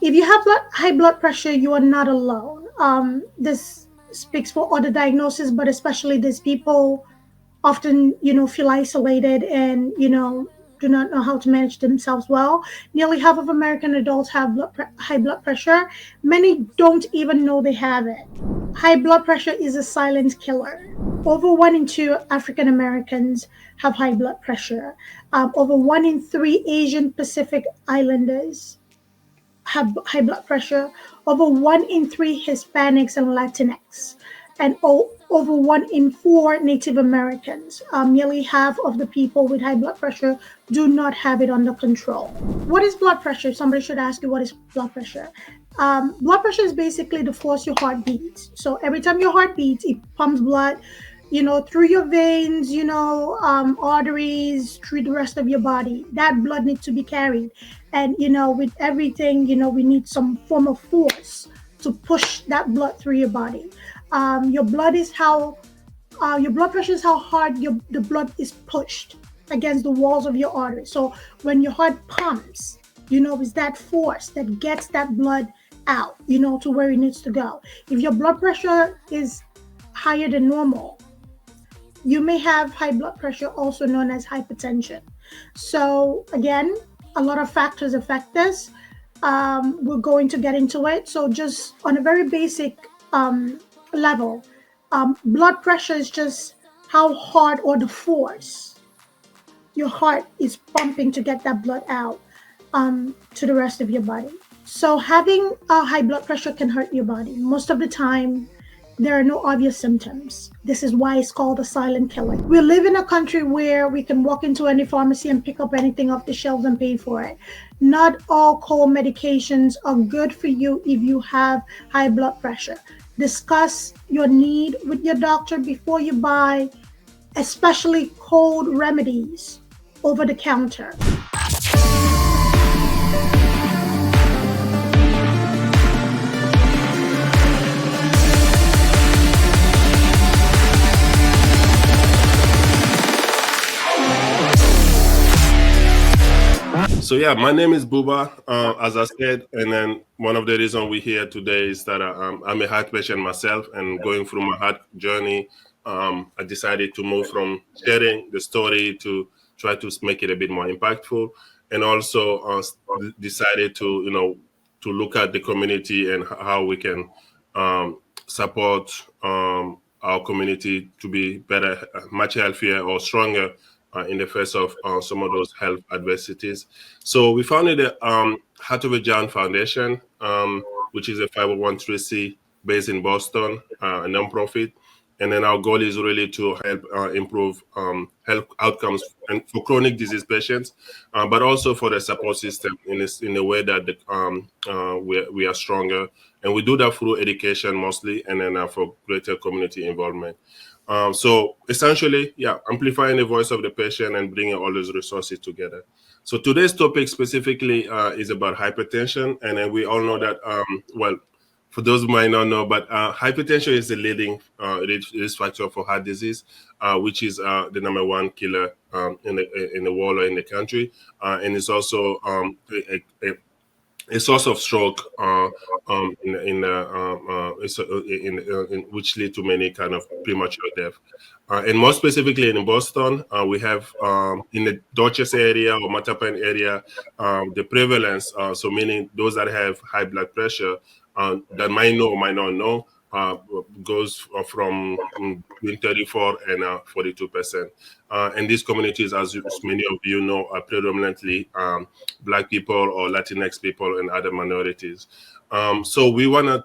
If you have high blood pressure, you are not alone. This speaks for other diagnoses, but especially these people often, feel isolated and, do not know how to manage themselves well. Nearly half of American adults have high blood pressure. Many don't even know they have it. High blood pressure is a silent killer. Over 1 in 2 African Americans have high blood pressure. Over 1 in 3 Asian Pacific Islanders have high blood pressure. Over 1 in 3 Hispanics and Latinx, and over 1 in 4 Native Americans. Nearly half of the people with high blood pressure do not have it under control. What is blood pressure? Somebody should ask you, what is blood pressure? Blood pressure is basically the force your heart beats. So every time your heart beats, it pumps blood, through your veins, arteries, through the rest of your body. That blood needs to be carried. And, with everything, we need some form of force to push that blood through your body. Your blood is how, your blood pressure is how hard the blood is pushed against the walls of your arteries. So when your heart pumps, it's that force that gets that blood out, to where it needs to go. If your blood pressure is higher than normal, you may have high blood pressure, also known as hypertension. So again, a lot of factors affect this. We're going to get into it. So just on a very basic level, blood pressure is just how hard or the force your heart is pumping to get that blood out to the rest of your body. So having a high blood pressure can hurt your body. Most of the time, there are no obvious symptoms. This is why it's called a silent killer. We live in a country where we can walk into any pharmacy and pick up anything off the shelves and pay for it. Not all cold medications are good for you if you have high blood pressure. Discuss your need with your doctor before you buy, especially cold remedies over the counter. So yeah, my name is Bouba, as I said, and then one of the reasons we're here today is that I'm a heart patient myself, and going through my heart journey, I decided to move from sharing the story to try to make it a bit more impactful, and also decided to look at the community and how we can support our community to be better, much healthier or stronger in the face of some of those health adversities. So we founded the Heart of a Giant Foundation, which is a 501c based in Boston, a nonprofit. And then our goal is really to help improve health outcomes and for chronic disease patients, but also for the support system in a way that we are stronger. And we do that through education mostly, and then for greater community involvement. So essentially, yeah, amplifying the voice of the patient and bringing all those resources together. So today's topic specifically is about hypertension. And then we all know that, well, for those who might not know, but hypertension is the leading risk factor for heart disease, which is the number one killer in the world or in the country. And it's also a source of stroke which lead to many kind of premature death. And more specifically in Boston, we have in the Dorchester area or Mattapan area, the prevalence, so meaning those that have high blood pressure that might know or might not know, goes from between 34 and 42%. And these communities, as many of you know, are predominantly Black people or Latinx people and other minorities. So we wanted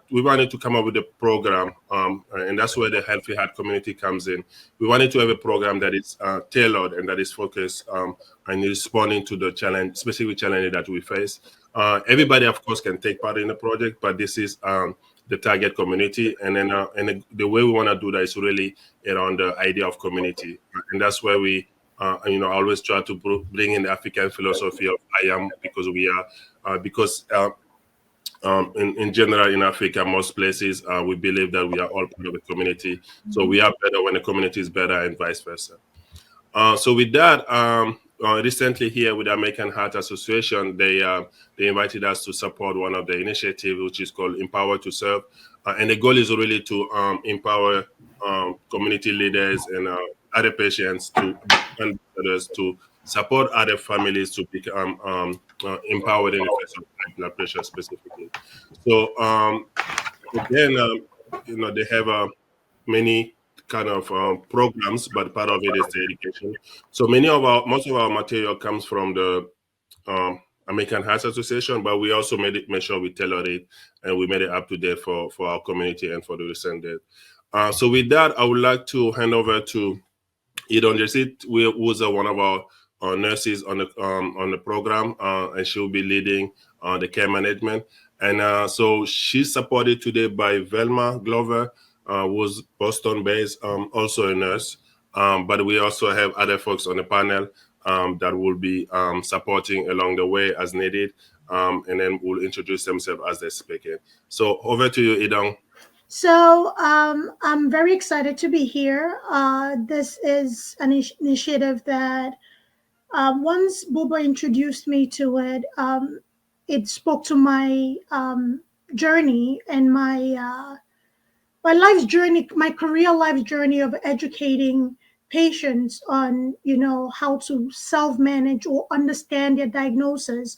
to come up with a program, and that's where the Healthy Heart community comes in. We wanted to have a program that is tailored and that is focused on responding to the specific challenge that we face. Everybody, of course, can take part in the project, but this is the target community, and then the way we want to do that is really around the idea of community, and that's where we always try to bring in the African philosophy of I am, because we are in general in Africa, most places we believe that we are all part of a community, so we are better when the community is better and vice versa. So with that, recently here with the American Heart Association, they invited us to support one of the initiatives, which is called Empower to Serve, and the goal is really to empower community leaders and other patients to and others to support other families to become empowered in the face of high blood pressure specifically. So again, they have many kind of programs, but part of it is the education. So most of our material comes from the American Heart Association, but we also made sure we tailored it and we made it up to date for our community and for the recent date. So with that, I would like to hand over to Idongesit, who was one of our nurses on the program, and she'll be leading the care management. And so she's supported today by Velma Glover, who's Boston-based, also a nurse. But we also have other folks on the panel that will be supporting along the way as needed, and then will introduce themselves as they're speaking. So over to you, Idong. So I'm very excited to be here. This is an initiative that once Bouba introduced me to it, it spoke to my journey and my life's journey, my career life journey of educating patients on, how to self-manage or understand their diagnosis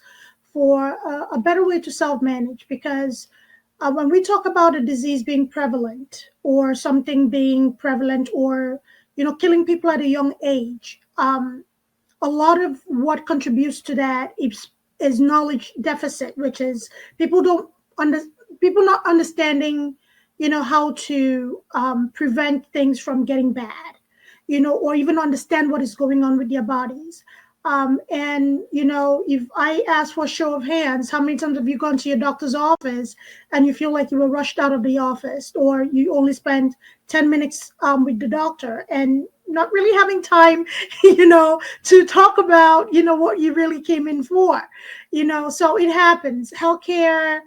for a better way to self-manage. Because when we talk about a disease being prevalent or something being prevalent or, killing people at a young age, a lot of what contributes to that is knowledge deficit, which is people don't under people not understanding, how to prevent things from getting bad, or even understand what is going on with their bodies. And if I ask for a show of hands, how many times have you gone to your doctor's office and you feel like you were rushed out of the office, or you only spent 10 minutes with the doctor and not really having time, to talk about, what you really came in for, so it happens. Healthcare,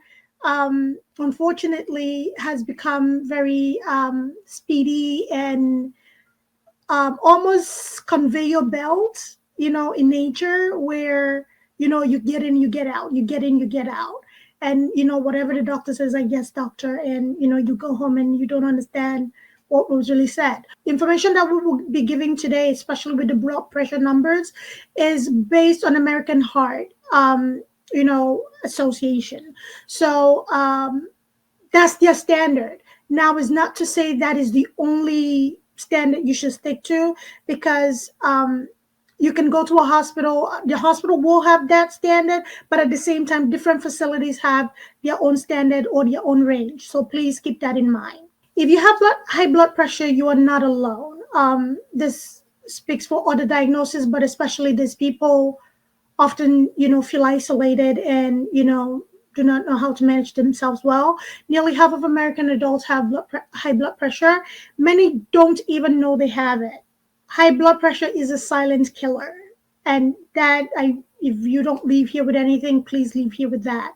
unfortunately, has become very speedy and almost conveyor belt, in nature, where, you get in, you get out, you get in, you get out. And, whatever the doctor says, I guess, doctor, and, you go home and you don't understand what was really said. Information that we will be giving today, especially with the blood pressure numbers, is based on American Heart, Association. So that's their standard. Now, is not to say that is the only standard you should stick to, because you can go to a hospital. The hospital will have that standard, but at the same time, different facilities have their own standard or their own range. So please keep that in mind. If you have high blood pressure, you are not alone. This speaks for other diagnoses, but especially these people often, feel isolated and, do not know how to manage themselves well. Nearly half of American adults have high blood pressure. Many don't even know they have it. High blood pressure is a silent killer. And if you don't leave here with anything, please leave here with that.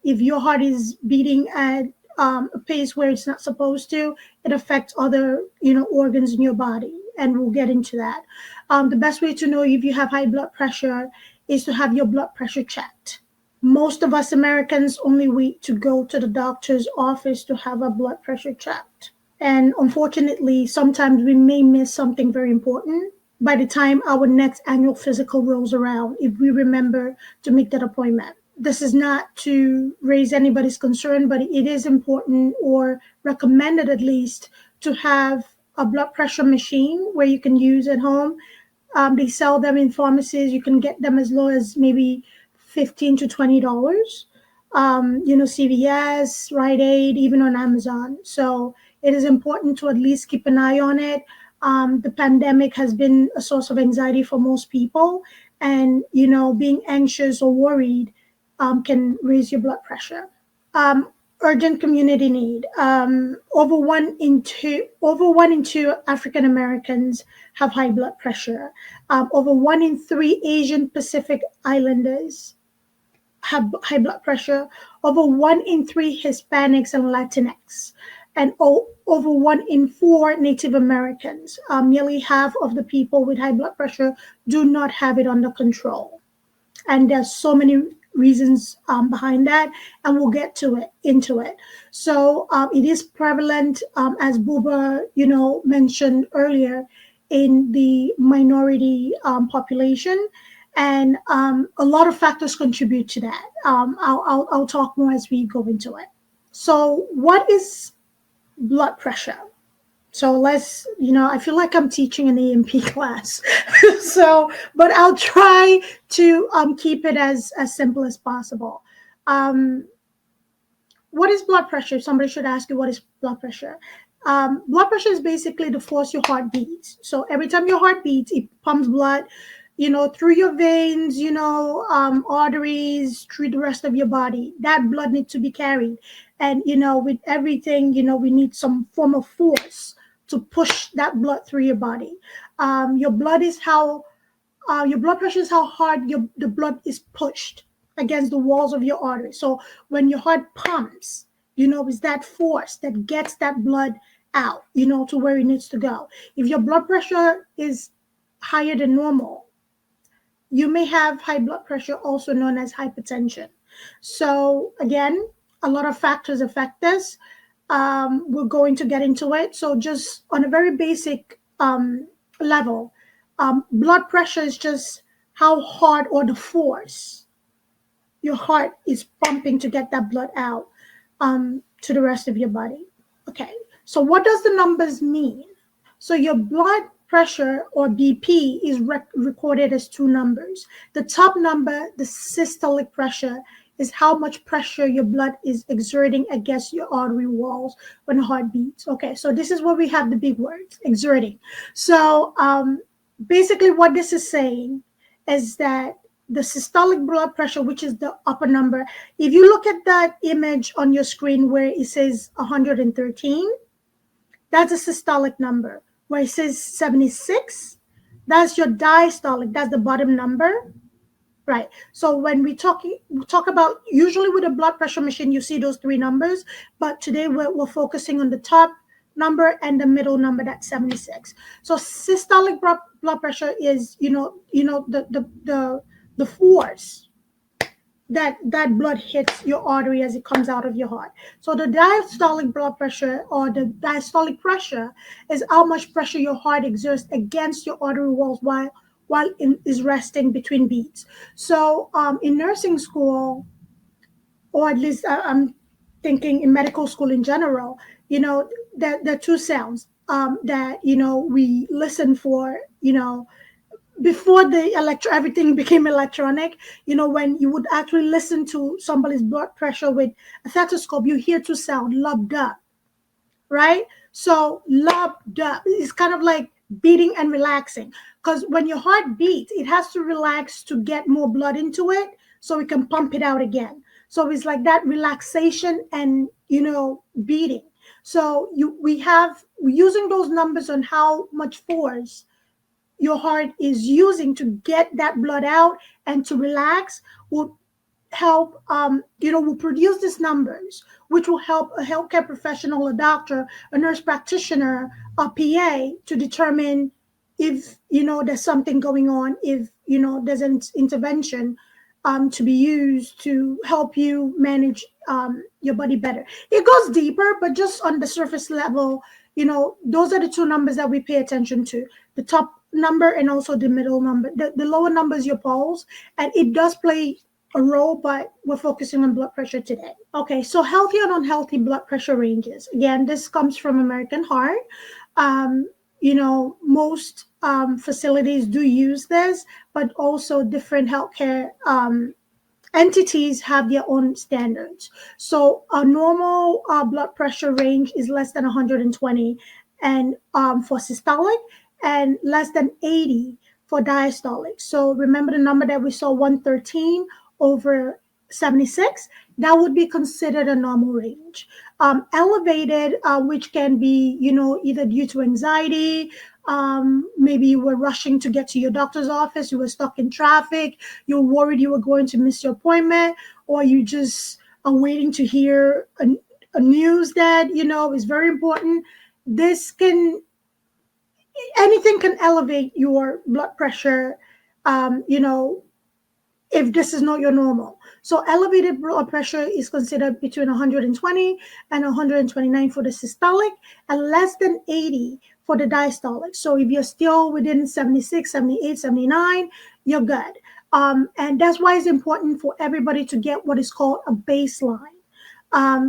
If your heart is beating at a pace where it's not supposed to, it affects other, organs in your body, and we'll get into that. The best way to know if you have high blood pressure is to have your blood pressure checked. Most of us Americans only wait to go to the doctor's office to have our blood pressure checked. And unfortunately, sometimes we may miss something very important by the time our next annual physical rolls around, if we remember to make that appointment. This is not to raise anybody's concern, but it is important, or recommended at least, to have a blood pressure machine where you can use at home. They sell them in pharmacies. You can get them as low as maybe $15 to $20. CVS, Rite Aid, even on Amazon. So it is important to at least keep an eye on it. The pandemic has been a source of anxiety for most people, and being anxious or worried can raise your blood pressure. Urgent community need. Over one in two African Americans have high blood pressure. Over 1 in 3 Asian Pacific Islanders have high blood pressure. Over 1 in 3 Hispanics and Latinx and over 1 in 4 Native Americans, nearly half of the people with high blood pressure, do not have it under control. And there's so many reasons behind that, and we'll get to it into it. So it is prevalent, as Bouba mentioned earlier, in the minority population, and a lot of factors contribute to that. I'll talk more as we go into it. So what is blood pressure? So I feel like I'm teaching an EMP class. So, but I'll try to keep it as simple as possible. Um, what is blood pressure? Somebody should ask you, what is blood pressure? Blood pressure is basically the force your heart beats. So every time your heart beats, it pumps blood, through your veins, arteries, through the rest of your body. That blood needs to be carried. And, with everything, we need some form of force to push that blood through your body. Your blood is how your blood pressure is how hard the blood is pushed against the walls of your artery. So when your heart pumps, it's that force that gets that blood out, to where it needs to go. If your blood pressure is higher than normal, you may have high blood pressure, also known as hypertension. So again, a lot of factors affect this. We're going to get into it. So just on a very basic level, blood pressure is just how hard, or the force your heart is pumping to get that blood out to the rest of your body. Okay, so what does the numbers mean? So your blood pressure, or BP, is recorded as two numbers. The top number, the systolic pressure, is how much pressure your blood is exerting against your artery walls when the heart beats. Okay, so this is where we have the big words, exerting. So basically what this is saying is that the systolic blood pressure, which is the upper number, if you look at that image on your screen where it says 113, that's a systolic number. Where it says 76, that's your diastolic, that's the bottom number. Right. So when we talk about, usually with a blood pressure machine, you see those three numbers, but today we're focusing on the top number and the middle number, that's 76. So systolic blood pressure is, the force that blood hits your artery as it comes out of your heart. So the diastolic blood pressure, or the diastolic pressure, is how much pressure your heart exerts against your artery walls while it is resting between beats. So in nursing school, or at least I'm thinking in medical school in general, there are two sounds that we listen for, before everything became electronic. When you would actually listen to somebody's blood pressure with a stethoscope, you hear two sound, lub dub, right? So lub dub is kind of like beating and relaxing, because when your heart beats, it has to relax to get more blood into it so it can pump it out again. So it's like that relaxation and beating. So we're using those numbers on how much force your heart is using to get that blood out and to relax, will help, will produce these numbers, which will help a healthcare professional, a doctor, a nurse practitioner, a PA, to determine if, there's something going on, if, there's an intervention to be used to help you manage your body better. It goes deeper, but just on the surface level, those are the two numbers that we pay attention to. The top number and also the middle number. The lower number is your pulse, and it does play a role, but we're focusing on blood pressure today. Okay, so healthy and unhealthy blood pressure ranges. Again, this comes from American Heart. Most facilities do use this, but also different healthcare entities have their own standards. So a normal blood pressure range is less than 120, and for systolic, and less than 80 for diastolic. So remember the number that we saw, 113 over 76, that would be considered a normal range. Elevated, which can be, either due to anxiety, maybe you were rushing to get to your doctor's office, you were stuck in traffic, you're worried you were going to miss your appointment, or you just are waiting to hear news that is very important. This can Anything can elevate your blood pressure. You know, if this is not your normal. So elevated blood pressure is considered between 120 and 129 for the systolic and less than 80 for the diastolic. So if you're still within 76, 78, 79, you're good. And that's why it's important for everybody to get what is called a baseline.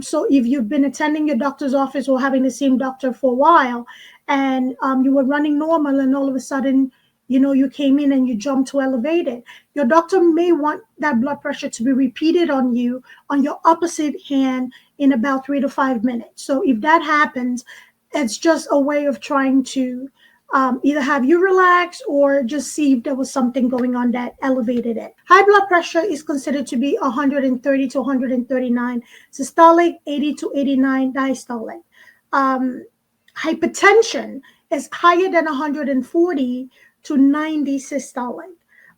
So if you've been attending your doctor's office or having the same doctor for a while, and you were running normal, and all of a sudden, you came in and you jumped to elevated, your doctor may want that blood pressure to be repeated on you on your opposite hand in about 3 to 5 minutes. So if that happens, it's just a way of trying to either have you relax or just see if there was something going on that elevated it. High blood pressure is considered to be 130 to 139 systolic, 80 to 89 diastolic. Um, Hypertension is higher than 140 to 90 systolic.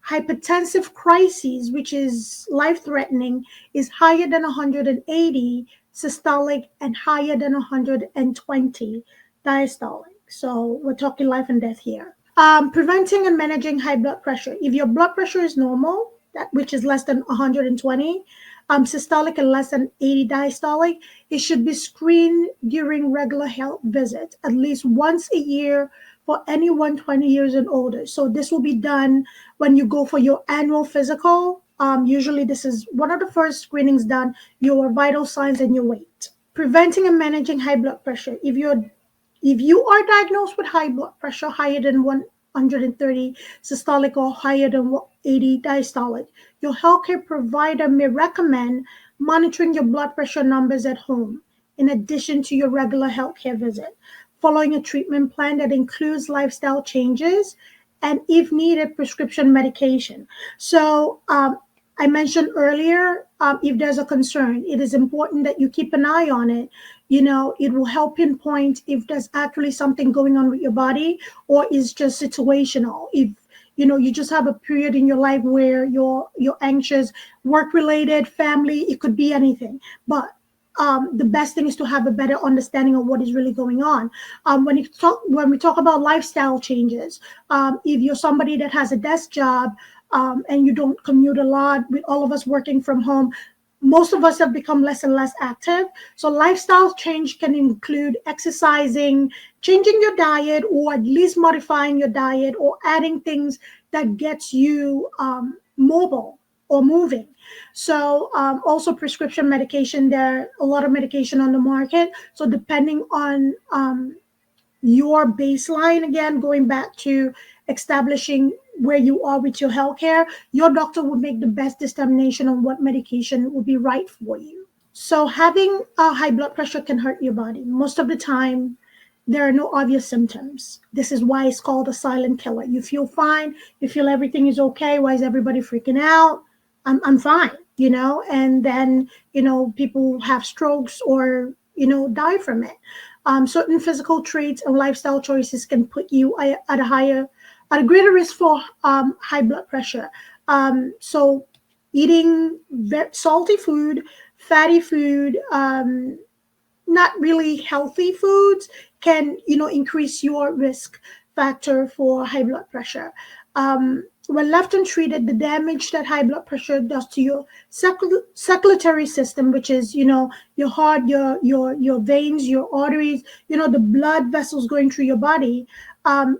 Hypertensive crises, which is life-threatening, is higher than 180 systolic and higher than 120 diastolic. So we're talking life and death here. Preventing and managing high blood pressure. If your blood pressure is normal, which is less than 120, systolic and less than 80 diastolic, it should be screened during regular health visits at least once a year for anyone 20 years and older. So this will be done when you go for your annual physical. Usually this is one of the first screenings done, your vital signs and your weight. Preventing and managing high blood pressure. If you are diagnosed with high blood pressure higher than 130 systolic or higher than 80 diastolic, your healthcare provider may recommend monitoring your blood pressure numbers at home in addition to your regular healthcare visit, following a treatment plan that includes lifestyle changes and, if needed, prescription medication. So I mentioned earlier, if there's a concern, it is important that you keep an eye on it. It will help pinpoint if there's actually something going on with your body or is just situational. If you just have a period in your life where you're anxious, work related, family, it could be anything. But the best thing is to have a better understanding of what is really going on. When we talk about lifestyle changes, if you're somebody that has a desk job and you don't commute a lot, with all of us working from home, most of us have become less and less active. So lifestyle change can include exercising, changing your diet, or at least modifying your diet, or adding things that gets you mobile or moving. So also prescription medication, there are a lot of medication on the market. So depending on your baseline, again, going back to establishing where you are with your healthcare, your doctor will make the best determination on what medication will be right for you. So having a high blood pressure can hurt your body. Most of the time, there are no obvious symptoms. This is why it's called a silent killer. You feel fine. You feel everything is okay. Why is everybody freaking out? I'm fine, and then, people have strokes or, die from it. Certain physical traits and lifestyle choices can put you at a greater risk for high blood pressure. So eating salty food, fatty food, not really healthy foods can, increase your risk factor for high blood pressure. When left untreated, the damage that high blood pressure does to your circulatory system, which is, your heart, your veins, your arteries, the blood vessels going through your body,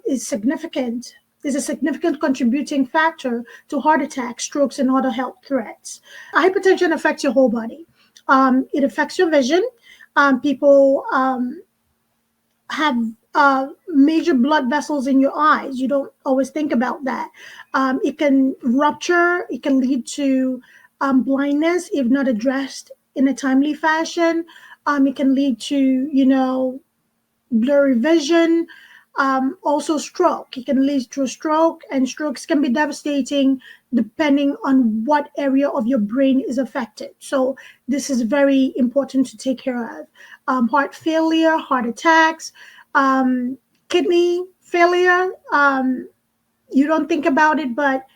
is significant. Is a significant contributing factor to heart attacks, strokes, and other health threats. Hypertension affects your whole body. It affects your vision. People have major blood vessels in your eyes. You don't always think about that. It can rupture. It can lead to blindness if not addressed in a timely fashion. It can lead to, blurry vision. Also stroke. It can lead to a stroke, and strokes can be devastating depending on what area of your brain is affected. So this is very important to take care of. Heart failure, heart attacks, kidney failure. You don't think about it, but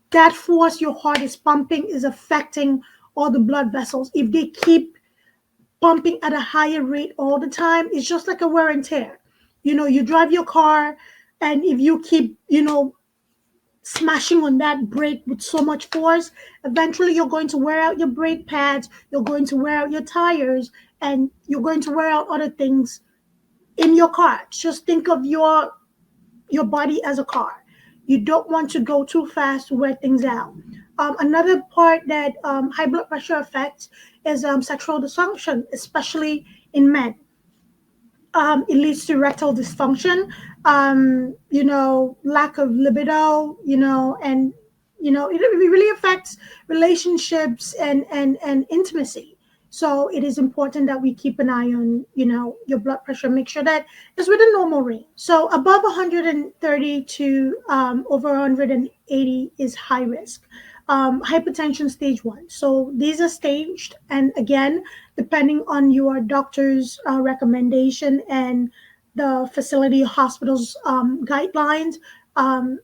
that force your heart is pumping is affecting all the blood vessels. If they keep pumping at a higher rate all the time, it's just like a wear and tear. You drive your car, and if you keep, smashing on that brake with so much force, eventually you're going to wear out your brake pads, you're going to wear out your tires, and you're going to wear out other things in your car. Just think of your body as a car. You don't want to go too fast to wear things out. Another part that high blood pressure affects is sexual dysfunction, especially in men. It leads to erectile dysfunction, lack of libido, and it really affects relationships and intimacy. So it is important that we keep an eye on, your blood pressure. Make sure that it's within normal range. So above 130 to over 180 is high risk. Hypertension stage 1. So these are staged, and again, depending on your doctor's recommendation and the facility hospital's guidelines, um,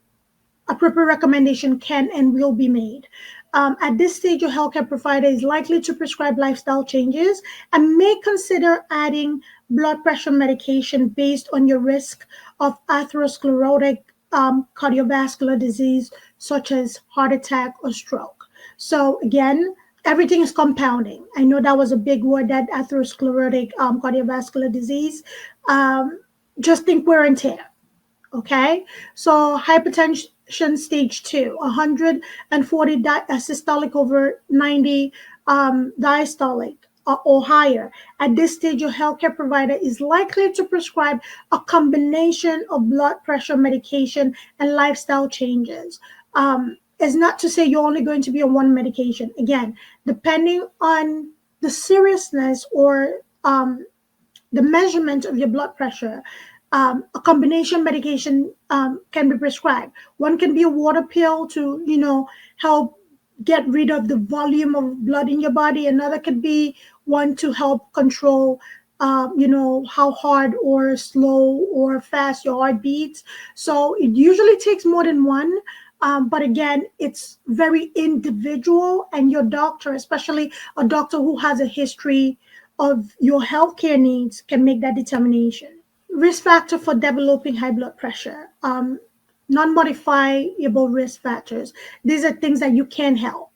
a proper recommendation can and will be made. At this stage, your healthcare provider is likely to prescribe lifestyle changes and may consider adding blood pressure medication based on your risk of atherosclerotic cardiovascular disease, such as heart attack or stroke. So, again, everything is compounding. I know that was a big word, that atherosclerotic cardiovascular disease. Um, just think wear and tear. Okay, so hypertension stage 2, 140 systolic over 90 diastolic or higher. At this stage, your healthcare provider is likely to prescribe a combination of blood pressure medication and lifestyle changes. It's not to say you're only going to be on one medication. Again, depending on the seriousness or the measurement of your blood pressure, a combination medication can be prescribed. One can be a water pill to, help get rid of the volume of blood in your body. Another could be one to help control, how hard or slow or fast your heart beats. So it usually takes more than one. But again, it's very individual, and your doctor, especially a doctor who has a history of your healthcare needs, can make that determination. Risk factor for developing high blood pressure. Non-modifiable risk factors. These are things that you can help.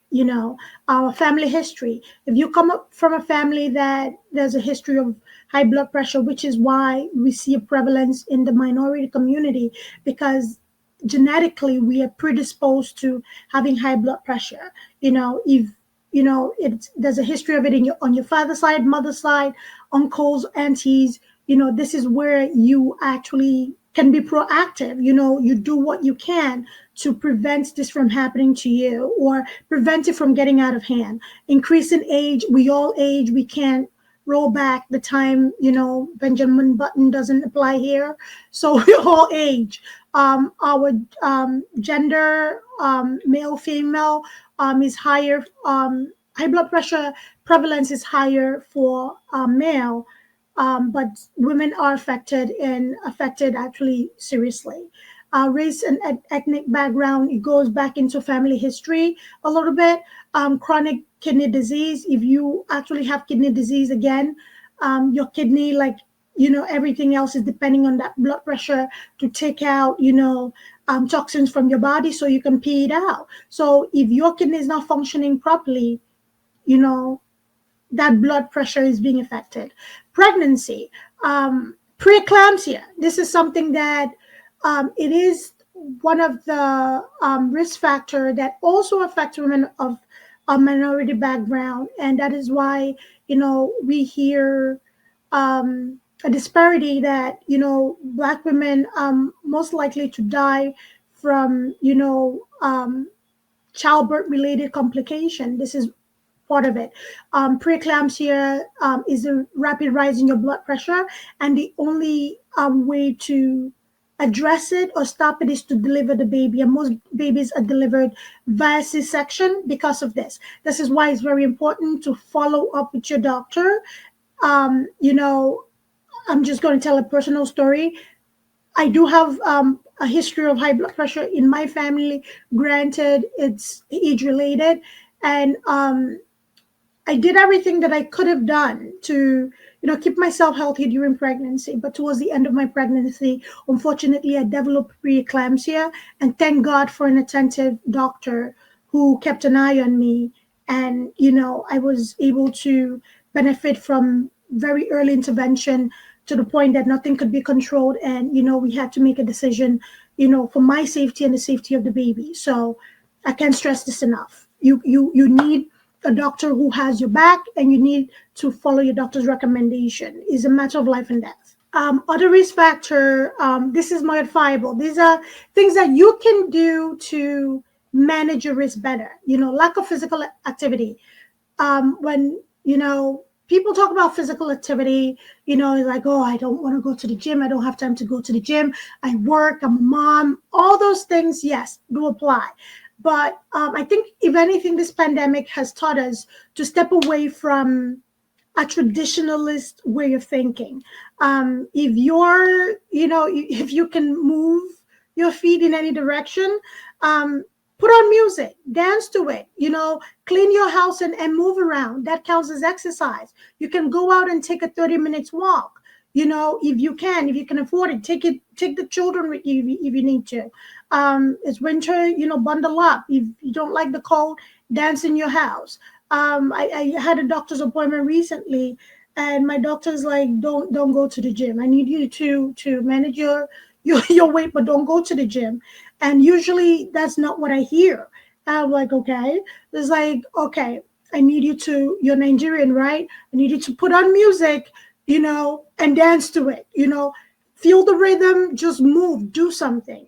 Our family history. If you come up from a family that there's a history of high blood pressure, which is why we see a prevalence in the minority community, because genetically we are predisposed to having high blood pressure. If there's a history of it on your father's side, mother's side, uncles, aunties. This is where you actually can be proactive. You do what you can to prevent this from happening to you, or prevent it from getting out of hand. Increase in age, we all age. We can't roll back the time. Benjamin Button doesn't apply here. So we all age. Our gender, male, female, is higher. High blood pressure prevalence is higher for male, but women are affected actually seriously. Race and ethnic background, it goes back into family history a little bit. Chronic kidney disease, if you actually have kidney disease, again, your kidney, like, everything else is depending on that blood pressure to take out, toxins from your body so you can pee it out. So if your kidney is not functioning properly, you know, that blood pressure is being affected. Pregnancy, preeclampsia. This is something that it is one of the risk factor that also affects women of a minority background, and that is why we hear a disparity that Black women most likely to die from childbirth related complication. This is part of it. Preeclampsia is a rapid rise in your blood pressure, and the only way to address it or stop it is to deliver the baby. And most babies are delivered via C-section because of this. This is why it's very important to follow up with your doctor. You know, I'm just going to tell a personal story. I do have a history of high blood pressure in my family. Granted, it's age related, and I did everything that I could have done to, keep myself healthy during pregnancy. But towards the end of my pregnancy, unfortunately, I developed preeclampsia. And thank God for an attentive doctor who kept an eye on me. And, I was able to benefit from very early intervention to the point that nothing could be controlled. And, we had to make a decision, for my safety and the safety of the baby. So I can't stress this enough. You need a doctor who has your back, and you need to follow your doctor's recommendation. It's a matter of life and death. Other risk factor, this is modifiable. These are things that you can do to manage your risk better. Lack of physical activity. When, people talk about physical activity, it's like, oh, I don't want to go to the gym. I don't have time to go to the gym. I work, I'm a mom. All those things, yes, do apply. But I think, if anything, this pandemic has taught us to step away from a traditionalist way of thinking. If if you can move your feet in any direction, put on music, dance to it, clean your house and move around. That counts as exercise. You can go out and take a 30 minutes walk. If you can afford it, take the children with you if you need to. It's winter, bundle up. If you don't like the cold, dance in your house. I had a doctor's appointment recently, and my doctor's like, don't go to the gym. I need you to manage your weight, but don't go to the gym. And usually that's not what I hear. I'm like, okay. It's like, okay, I need you to, you're Nigerian, right? I need you to put on music, and dance to it, feel the rhythm, just move, do something,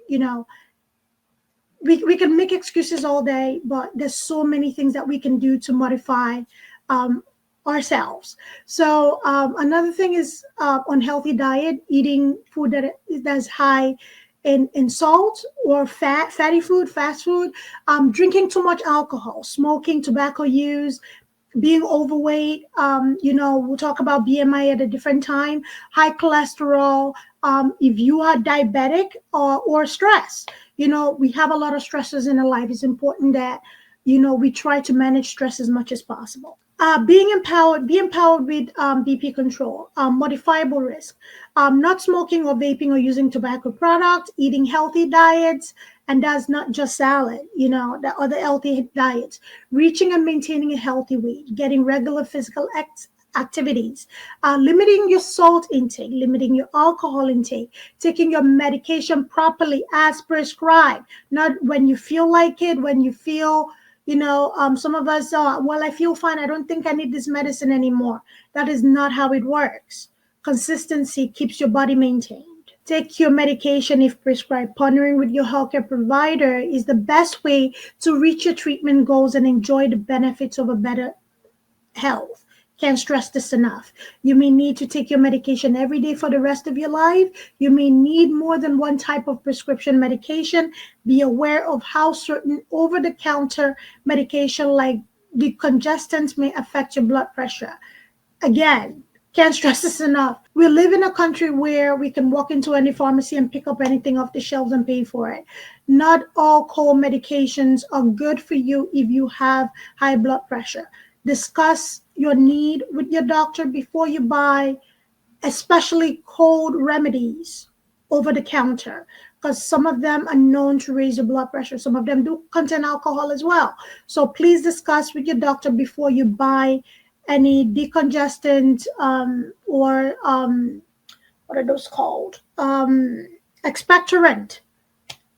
we can make excuses all day, but there's so many things that we can do to modify um, ourselves. So another thing is unhealthy diet, eating food that's high in salt or fatty food, fast food, drinking too much alcohol, smoking, tobacco use, being overweight. We'll talk about BMI at a different time. High cholesterol. If you are diabetic or stress, we have a lot of stresses in our life. It's important that we try to manage stress as much as possible. Be empowered with BP control, modifiable risk, not smoking or vaping or using tobacco products, eating healthy diets, and that's not just salad, the other healthy diets, reaching and maintaining a healthy weight, getting regular physical activities, limiting your salt intake, limiting your alcohol intake, taking your medication properly as prescribed, not when you feel like it, when you feel, some of us are, well, I feel fine. I don't think I need this medicine anymore. That is not how it works. Consistency keeps your body maintained. Take your medication if prescribed. Partnering with your healthcare provider is the best way to reach your treatment goals and enjoy the benefits of a better health. Can't stress this enough. You may need to take your medication every day for the rest of your life. You may need more than one type of prescription medication. Be aware of how certain over-the-counter medication like decongestants may affect your blood pressure. Again, can't stress this enough. We live in a country where we can walk into any pharmacy and pick up anything off the shelves and pay for it. Not all cold medications are good for you if you have high blood pressure. Discuss your need with your doctor before you buy, especially cold remedies over the counter, because some of them are known to raise your blood pressure. Some of them do contain alcohol as well. So please discuss with your doctor before you buy any decongestant or what are those called? Expectorant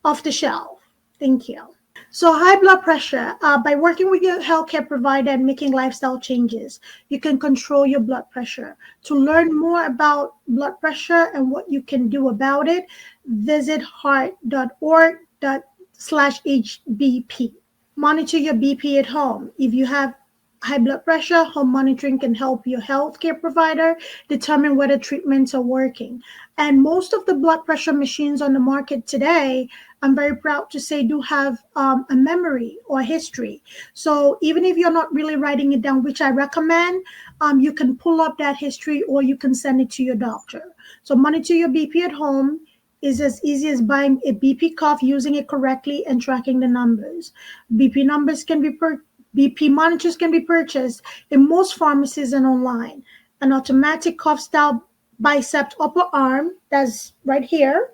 off the shelf. Thank you. So high blood pressure, by working with your healthcare provider and making lifestyle changes, you can control your blood pressure. To learn more about blood pressure and what you can do about it, visit heart.org/HBP. Monitor your BP at home. If you have high blood pressure, home monitoring can help your healthcare provider determine whether treatments are working. And most of the blood pressure machines on the market today, I'm very proud to say, do have a memory or history. So even if you're not really writing it down, which I recommend, you can pull up that history or you can send it to your doctor. So monitor your BP at home is as easy as buying a BP cuff, using it correctly, and tracking the numbers. BP numbers can be BP monitors can be purchased in most pharmacies and online. An automatic cuff style bicep upper arm, that's right here,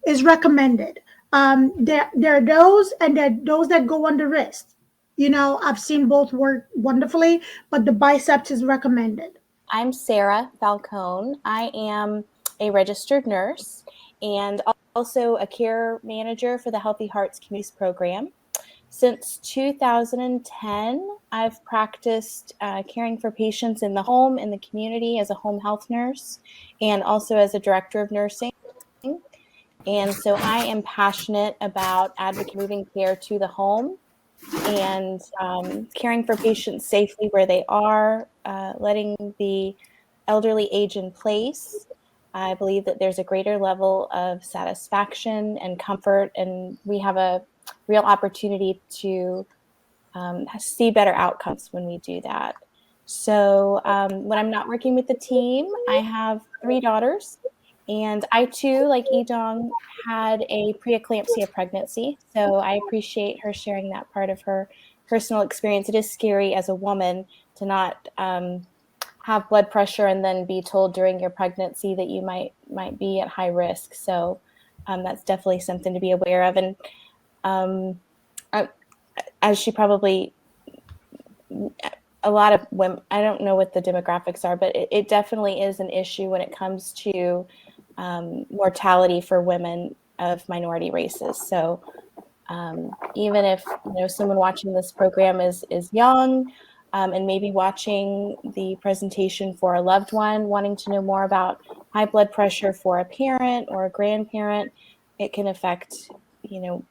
is recommended. There are those, and there are those that go on the wrist. I've seen both work wonderfully, but the biceps is recommended. I'm Sarah Falcone. I am a registered nurse and also a care manager for the Healthy Hearts Communities Program. Since 2010, I've practiced caring for patients in the home, in the community, as a home health nurse, and also as a director of nursing. And so I am passionate about advocating moving care to the home and caring for patients safely where they are, letting the elderly age in place. I believe that there's a greater level of satisfaction and comfort, and we have a real opportunity to see better outcomes when we do that. So when I'm not working with the team, I have 3 daughters, and I too, like Idong, had a preeclampsia pregnancy. So I appreciate her sharing that part of her personal experience. It is scary as a woman to not have blood pressure and then be told during your pregnancy that you might be at high risk. So that's definitely something to be aware of. And as she probably, a lot of women, I don't know what the demographics are, but it definitely is an issue when it comes to mortality for women of minority races. So even if someone watching this program is young and maybe watching the presentation for a loved one, wanting to know more about high blood pressure for a parent or a grandparent, it can affect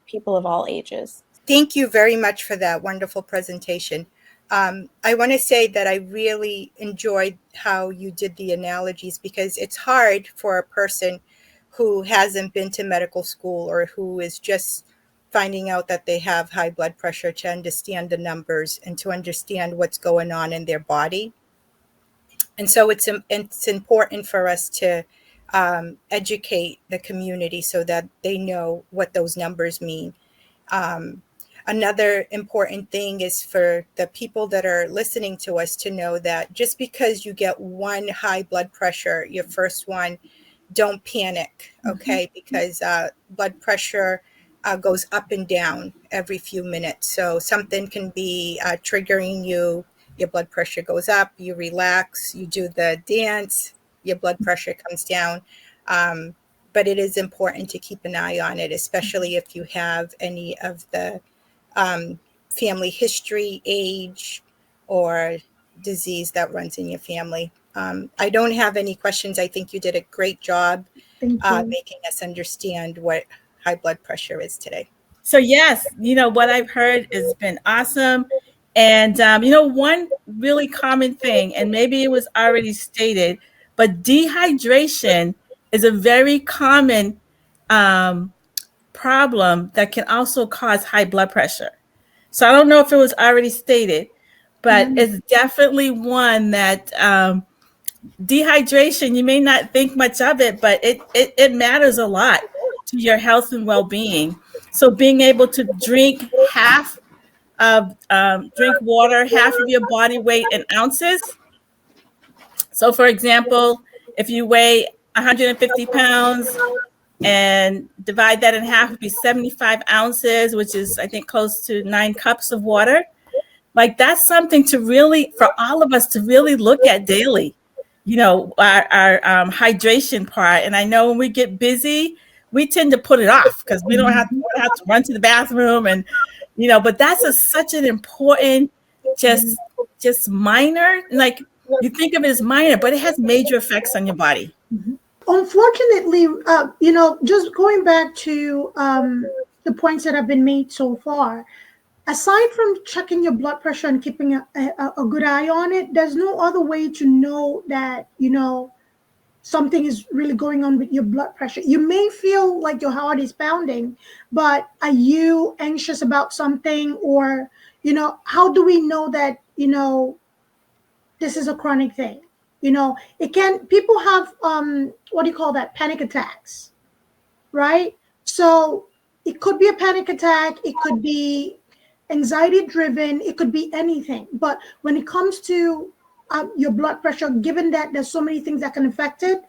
people of all ages. Thank you very much for that wonderful presentation. I want to say that I really enjoyed how you did the analogies, because it's hard for a person who hasn't been to medical school or who is just finding out that they have high blood pressure to understand the numbers and to understand what's going on in their body. And so it's important for us to educate the community so that they know what those numbers mean. Another important thing is for the people that are listening to us to know that just because you get one high blood pressure, your first one, don't panic, okay? Mm-hmm. Because blood pressure goes up and down every few minutes. So something can be triggering you. Your blood pressure goes up, you relax, you do the dance, your blood pressure comes down. But it is important to keep an eye on it, especially if you have any of the family history, age, or disease that runs in your family. I don't have any questions. I think you did a great job making us understand what high blood pressure is today. So yes, what I've heard has been awesome. And, one really common thing, and maybe it was already stated, but dehydration is a very common problem that can also cause high blood pressure. So I don't know if it was already stated, but it's definitely one that dehydration, you may not think much of it, but it matters a lot to your health and well-being. So being able to drink drink water, half of your body weight in ounces. So for example, if you weigh 150 pounds and divide that in half, would be 75 ounces, which is, I think, close to 9 cups of water. Like, that's something to really, for all of us to really look at daily, our hydration part. And I know when we get busy, we tend to put it off because we don't have to run to the bathroom and, but that's such an important, just minor, like you think of it as minor, but it has major effects on your body. Mm-hmm. Unfortunately, just going back to the points that have been made so far, aside from checking your blood pressure and keeping a good eye on it, there's no other way to know that, something is really going on with your blood pressure. You may feel like your heart is pounding, but are you anxious about something? Or, how do we know that, this is a chronic thing? People have, what do you call that? Panic attacks, right? So it could be a panic attack. It could be anxiety driven, it could be anything. But when it comes to your blood pressure, given that there's so many things that can affect it,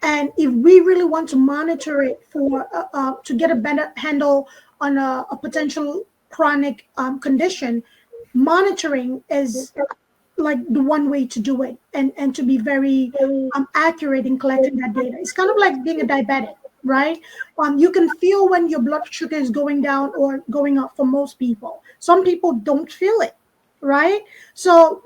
and if we really want to monitor it for to get a better handle on a potential chronic condition, monitoring is like the one way to do it, and to be very accurate in collecting that data. It's kind of like being a diabetic, right? You can feel when your blood sugar is going down or going up for most people. Some people don't feel it, right? So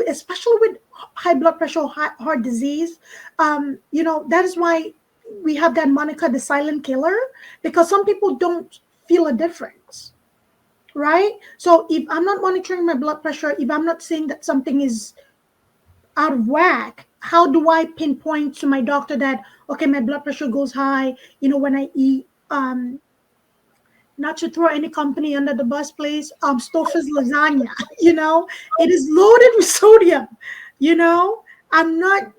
especially with high blood pressure or heart disease, that is why we have that moniker, the silent killer, because some people don't feel a difference. Right? So if I'm not monitoring my blood pressure, if I'm not seeing that something is out of whack, how do I pinpoint to my doctor that, okay, my blood pressure goes high, when I eat, not to throw any company under the bus, please, Stouffer's lasagna, it is loaded with sodium, I'm not,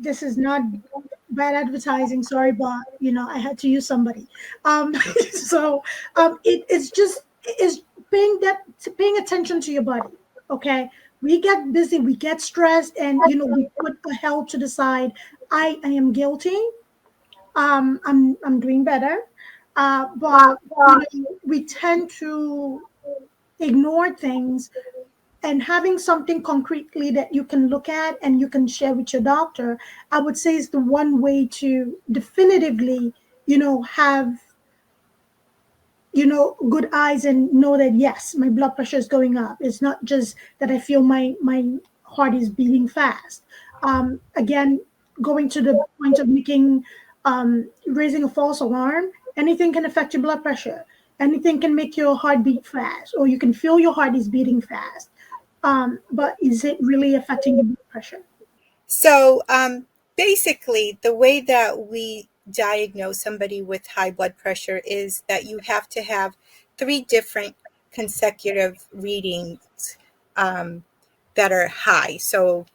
this is not bad advertising, sorry, but, I had to use somebody. So it's paying attention to your body. Okay, we get busy, we get stressed, and we put the hell to the side. I am guilty. I'm doing better, but we tend to ignore things. And having something concretely that you can look at and you can share with your doctor, I would say, is the one way to definitively, have good eyes and know that, yes, my blood pressure is going up. It's not just that I feel my heart is beating fast. Again, going to the point of making raising a false alarm, anything can affect your blood pressure. Anything can make your heart beat fast, or you can feel your heart is beating fast. But is it really affecting your blood pressure? So basically, the way that we diagnose somebody with high blood pressure is that you have to have 3 different consecutive readings that are high. So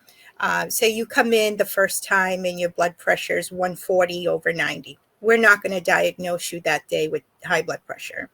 say you come in the first time and your blood pressure is 140/90. We're not going to diagnose you that day with high blood pressure.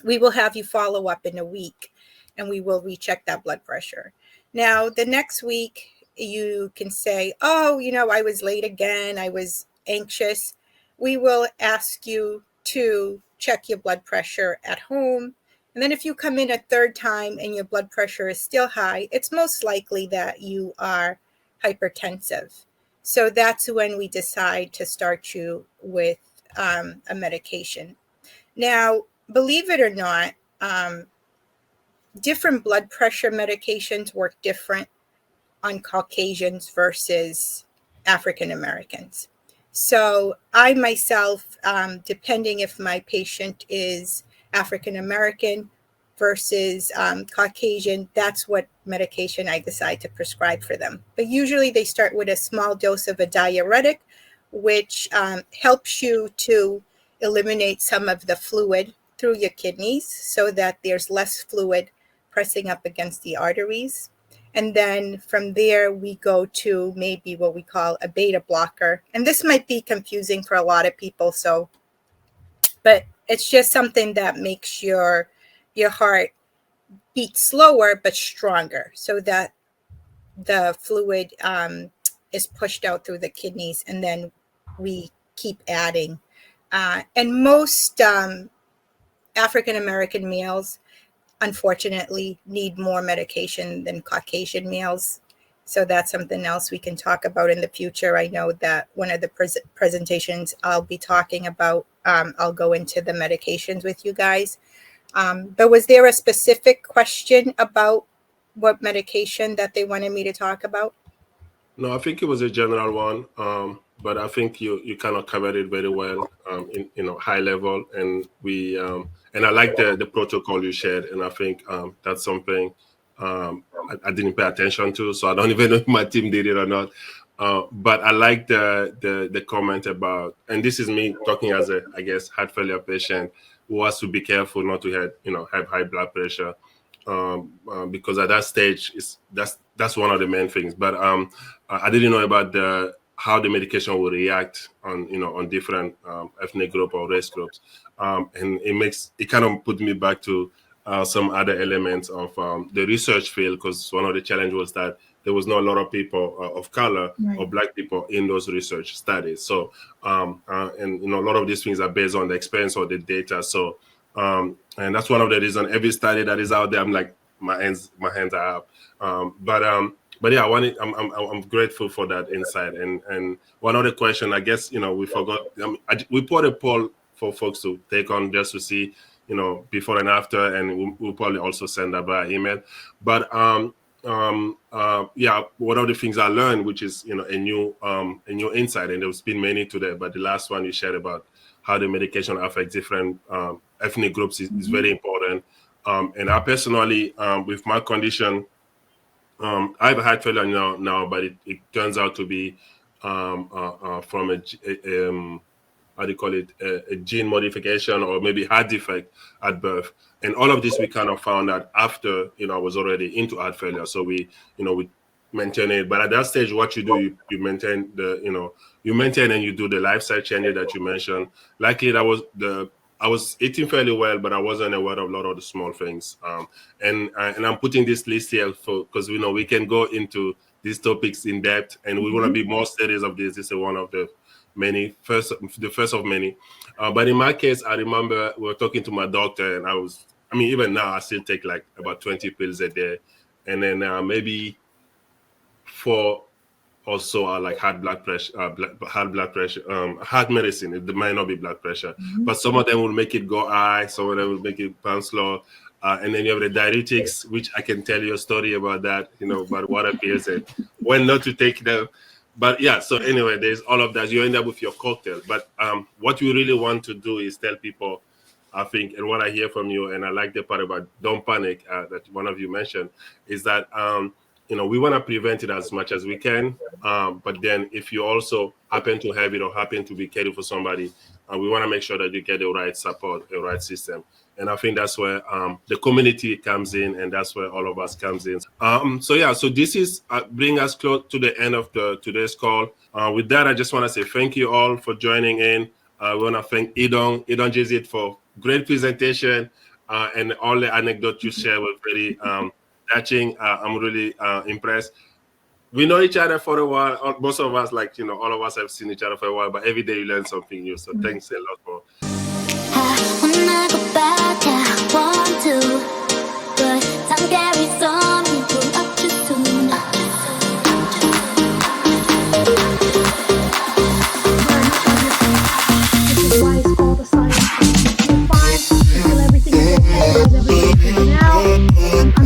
We will have you follow up in a week, and we will recheck that blood pressure. Now, the next week, you can say, oh, I was late again. I was anxious. We will ask you to check your blood pressure at home. And then if you come in a third time and your blood pressure is still high, it's most likely that you are hypertensive. So that's when we decide to start you with a medication. Now, believe it or not, different blood pressure medications work different on Caucasians versus African Americans. So I myself, depending if my patient is African American versus Caucasian, that's what medication I decide to prescribe for them. But usually they start with a small dose of a diuretic, which helps you to eliminate some of the fluid through your kidneys so that there's less fluid pressing up against the arteries. And then from there, we go to maybe what we call a beta blocker. And this might be confusing for a lot of people. But it's just something that makes your heart beat slower but stronger, so that the fluid is pushed out through the kidneys, and then we keep adding. And most African American males, unfortunately, need more medication than Caucasian males. So that's something else we can talk about in the future. I know that one of the presentations I'll be talking about, I'll go into the medications with you guys. But was there a specific question about what medication that they wanted me to talk about? No, I think it was a general one, but I think you kind of covered it very well, in high level, and we and I like the protocol you shared, and I think that's something I didn't pay attention to, so I don't even know if my team did it or not. But I like the comment about, and this is me talking as a, I guess, heart failure patient who has to be careful not to have high blood pressure. Because at that stage that's one of the main things. But I didn't know about how the medication will react on different ethnic group or race groups, and it kind of put me back to some other elements of the research field, because one of the challenges was that there was not a lot of people of color or Black people in those research studies. So, and a lot of these things are based on the experience or the data. So, and that's one of the reasons every study that is out there, I'm like, my hands are up. But yeah, I'm grateful for that insight. And one other question, I guess, we forgot. We put a poll for folks to take on just to see, before and after, and we'll probably also send that by email. But yeah, one of the things I learned, which is a new insight, and there's been many today, but the last one you shared about how the medication affects different ethnic groups is very important. And I personally, with my condition, I have a heart failure now, but it turns out to be from how do you call it, a gene modification or maybe heart defect at birth. And all of this we kind of found out after, I was already into heart failure. So we maintain it. But at that stage, what you do, you maintain you maintain and you do the lifestyle changes that you mentioned. Luckily, I was eating fairly well, but I wasn't aware of a lot of the small things. And I'm putting this list here because we can go into these topics in depth, and we want to be more serious of this. This is one of the first of many. But in my case, I remember we were talking to my doctor, and even now I still take like about 20 pills a day, and then maybe 4 or so are like heart blood pressure, heart medicine. It might not be blood pressure, but some of them will make it go high, some of them will make it bounce low. And then you have the diuretics, which I can tell you a story about that, about water pills and when not to take them. But yeah, so anyway, there's all of that. You end up with your cocktail. But what we really want to do is tell people, I think, and what I hear from you, and I like the part about don't panic that one of you mentioned, is that, we want to prevent it as much as we can. But then if you also happen to have it or happen to be caring for somebody, we want to make sure that you get the right support, the right system. And I think that's where the community comes in, and that's where all of us comes in. So this is bring us close to the end of today's call. With that, I just want to say thank you all for joining in. We want to thank Idongesit for great presentation, and all the anecdotes you share were very touching. I'm really impressed. We know each other for a while. Most of us, all of us have seen each other for a while, but every day you learn something new. So thanks a lot for. When I go back, I want to, but time carries on, we grew up too soon. This is why it's called the science. You're fine until everything is okay, because everything's figured out.